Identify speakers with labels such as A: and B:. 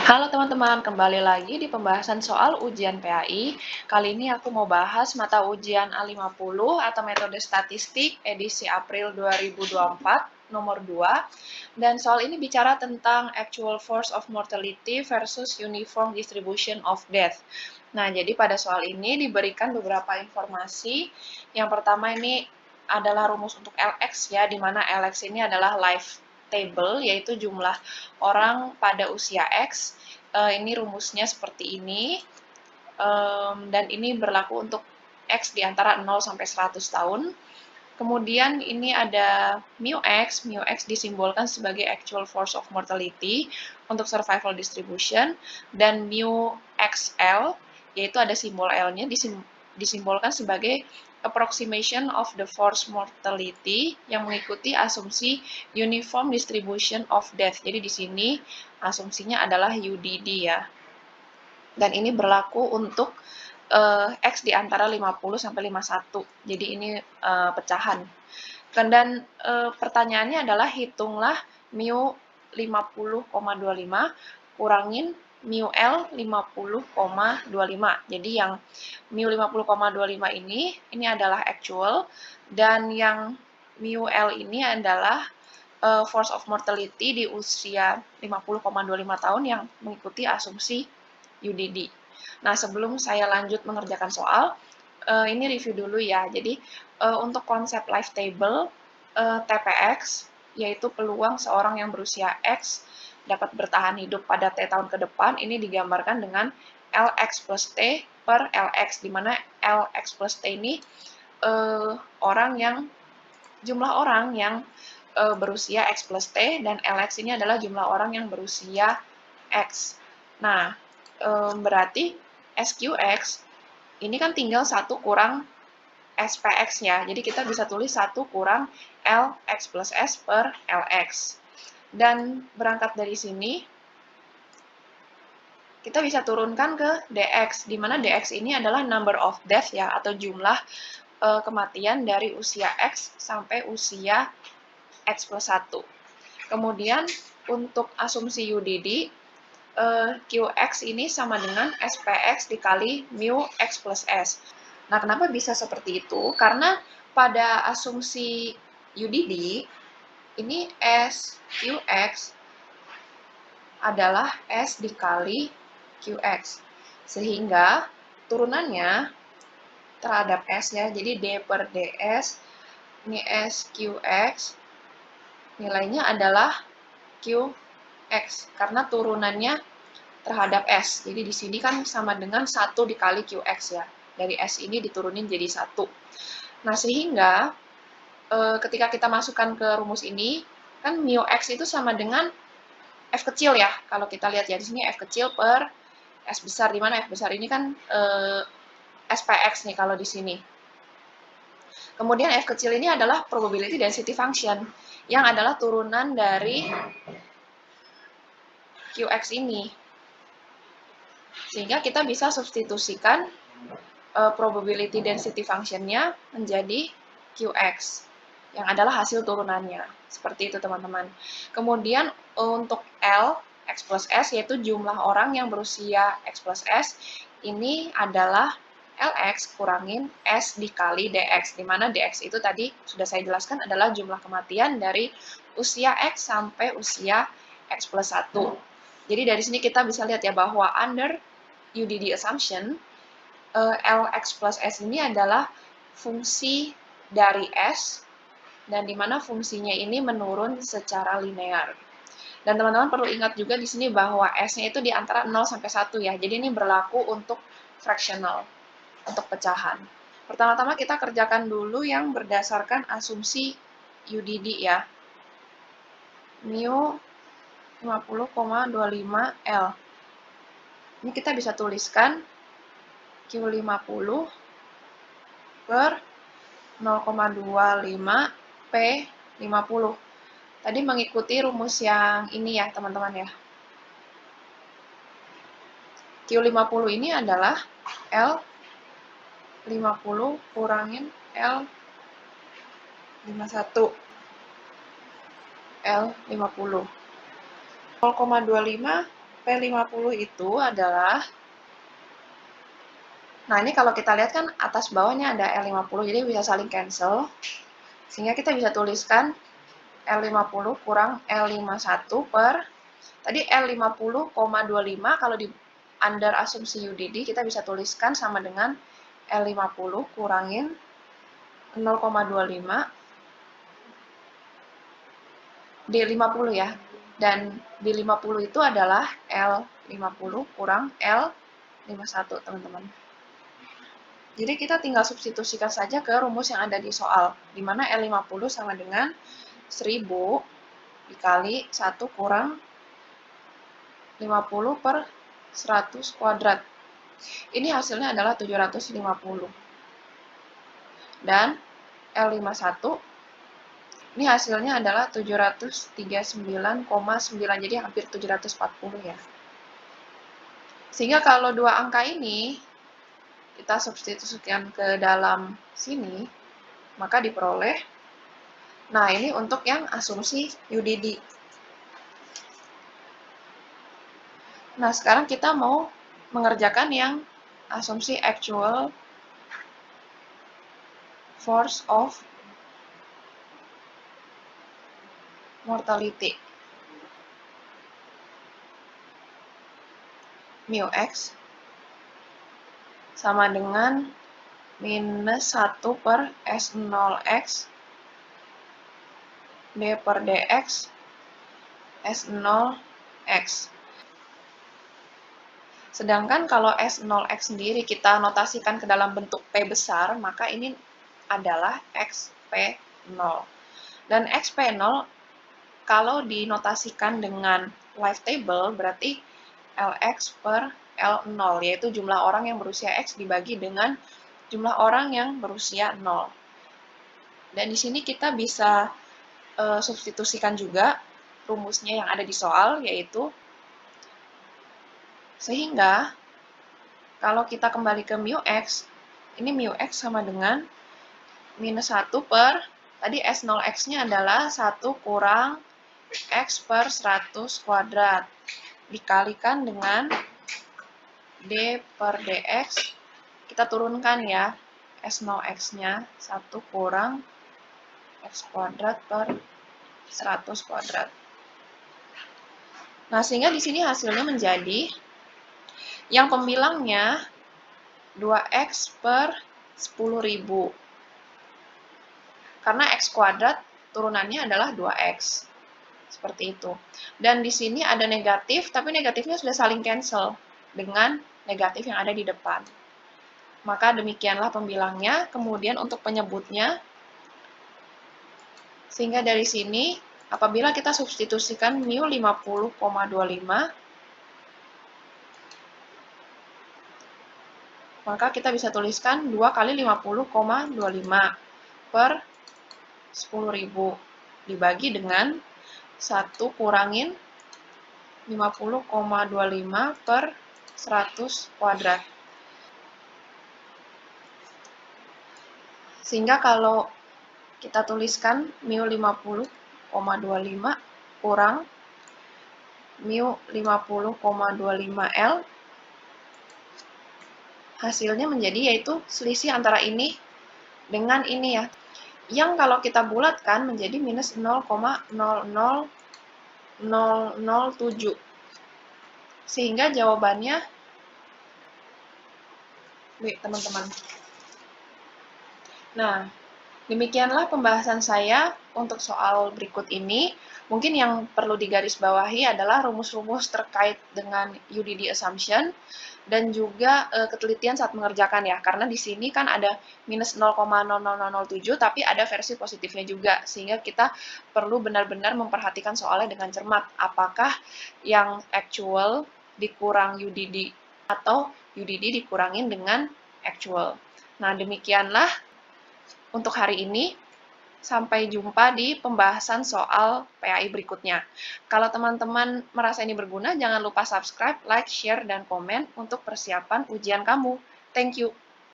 A: Halo teman-teman, kembali lagi di pembahasan soal ujian PAI. Kali ini aku mau bahas mata ujian A50 atau metode statistik edisi April 2024 nomor 2. Dan soal ini bicara tentang actual force of mortality versus uniform distribution of death. Nah, jadi pada soal ini diberikan beberapa informasi. Yang pertama ini adalah rumus untuk LX ya, di mana LX ini adalah life table, yaitu jumlah orang pada usia X. Ini rumusnya seperti ini, dan ini berlaku untuk X di antara 0 sampai 100 tahun. Kemudian ini ada mu X disimbolkan sebagai actual force of mortality untuk survival distribution, dan mu XL, yaitu ada simbol L-nya, disimbolkan sebagai approximation of the force mortality yang mengikuti asumsi uniform distribution of death. Jadi di sini asumsinya adalah UDD ya. Dan ini berlaku untuk X di antara 50 sampai 51. Jadi ini pecahan. Dan pertanyaannya adalah hitunglah mu 50,25 kurangin mu L 50,25. Jadi yang mu 50,25 ini adalah actual, dan yang mu L ini adalah force of mortality di usia 50,25 tahun yang mengikuti asumsi UDD. Nah, sebelum saya lanjut mengerjakan soal, ini review dulu ya. Jadi, untuk konsep life table, TPX, yaitu peluang seorang yang berusia X dapat bertahan hidup pada T tahun ke depan, ini digambarkan dengan LX plus T per LX, di mana LX plus T ini jumlah orang yang berusia X plus T, dan LX ini adalah jumlah orang yang berusia X. Nah, berarti SQX ini kan tinggal 1 kurang SPX ya. Jadi kita bisa tulis 1 kurang LX plus S per LX. Dan berangkat dari sini, kita bisa turunkan ke DX, di mana DX ini adalah number of death ya, atau jumlah kematian dari usia X sampai usia X plus 1. Kemudian untuk asumsi UDD, QX ini sama dengan SPX dikali mu X plus S. Nah, kenapa bisa seperti itu? Karena pada asumsi UDD, ini SQX adalah S dikali QX. Sehingga turunannya terhadap S ya, jadi D per DS, ini SQX, nilainya adalah QX, karena turunannya terhadap S. Jadi di sini kan sama dengan 1 dikali QX ya. Dari S ini diturunin jadi 1. Nah, sehingga ketika kita masukkan ke rumus ini, kan mu X itu sama dengan F kecil ya. Kalau kita lihat ya, di sini F kecil per S besar, di mana F besar ini kan SPX nih kalau di sini. Kemudian F kecil ini adalah probability density function, yang adalah turunan dari QX ini. Sehingga kita bisa substitusikan probability density function-nya menjadi QX, yang adalah hasil turunannya. Seperti itu teman-teman. Kemudian untuk L, X plus S, yaitu jumlah orang yang berusia X plus S, ini adalah LX kurangin S dikali DX, di mana DX itu tadi sudah saya jelaskan adalah jumlah kematian dari usia X sampai usia X plus 1. Jadi dari sini kita bisa lihat ya bahwa under UDD assumption, LX plus S ini adalah fungsi dari S, dan di mana fungsinya ini menurun secara linear. Dan teman-teman perlu ingat juga di sini bahwa S-nya itu di antara 0 sampai 1 ya. Jadi ini berlaku untuk fractional, untuk pecahan. Pertama-tama kita kerjakan dulu yang berdasarkan asumsi UDD ya. Mu 50,25L. Ini kita bisa tuliskan Q50 per 0,25 P50. Tadi mengikuti rumus yang ini ya, teman-teman ya. Q50 ini adalah L50 kurangin L51. L50. 0,25 P50 itu adalah, nah ini kalau kita lihat kan atas bawahnya ada L50, jadi bisa saling cancel. Sehingga kita bisa tuliskan L50 kurang L51 per, tadi L50,25 kalau di under asumsi UDD kita bisa tuliskan sama dengan L50 kurangin 0,25 di 50 ya. Dan di 50 itu adalah L50 kurang L51, teman-teman. Jadi kita tinggal substitusikan saja ke rumus yang ada di soal, di mana L50 sama dengan 1000 dikali 1 kurang 50 per 100 kuadrat. Ini hasilnya adalah 750. Dan L51, ini hasilnya adalah 739,9, jadi hampir 740 ya. Sehingga kalau dua angka ini kita substitusikan ke dalam sini, maka diperoleh, nah ini untuk yang asumsi UDD. Nah, sekarang kita mau mengerjakan yang asumsi actual force of mortality. Mu X sama dengan minus 1 per S0X D per DX S0X. Sedangkan kalau S0X sendiri kita notasikan ke dalam bentuk P besar, maka ini adalah XP0. Dan XP0 kalau dinotasikan dengan life table berarti LX per L0, yaitu jumlah orang yang berusia X dibagi dengan jumlah orang yang berusia 0. Dan di sini kita bisa substitusikan juga rumusnya yang ada di soal, yaitu sehingga kalau kita kembali ke mu X, ini mu X sama dengan minus 1 per, tadi S0X-nya adalah 1 kurang X per 100 kuadrat, dikalikan dengan D per DX, kita turunkan ya, S0X-nya 1 kurang X kuadrat per 100 kuadrat. Nah, sehingga di sini hasilnya menjadi yang pembilangnya 2X per 10.000. Karena X kuadrat turunannya adalah 2X. Seperti itu. Dan di sini ada negatif, tapi negatifnya sudah saling cancel dengan negatif yang ada di depan. Maka demikianlah pembilangnya. Kemudian untuk penyebutnya, sehingga dari sini, apabila kita substitusikan mu 50,25, maka kita bisa tuliskan 2 kali 50,25 per 10.000 dibagi dengan 1 kurangin 50,25 per 100 kuadrat. Sehingga kalau kita tuliskan mu 50,25 kurang mu 50,25L, hasilnya menjadi yaitu selisih antara ini dengan ini ya. Yang kalau kita bulatkan menjadi minus 0,00007. Sehingga jawabannya, teman-teman. Nah, demikianlah pembahasan saya untuk soal berikut ini. Mungkin yang perlu digarisbawahi adalah rumus-rumus terkait dengan UDD assumption dan juga ketelitian saat mengerjakan ya. Karena di sini kan ada minus 0,00007 tapi ada versi positifnya juga. Sehingga kita perlu benar-benar memperhatikan soalnya dengan cermat. Apakah yang actual dikurang UDD atau UDD dikurangin dengan actual. Nah, demikianlah untuk hari ini. Sampai jumpa di pembahasan soal PAI berikutnya. Kalau teman-teman merasa ini berguna, jangan lupa subscribe, like, share, dan komen untuk persiapan ujian kamu. Thank you.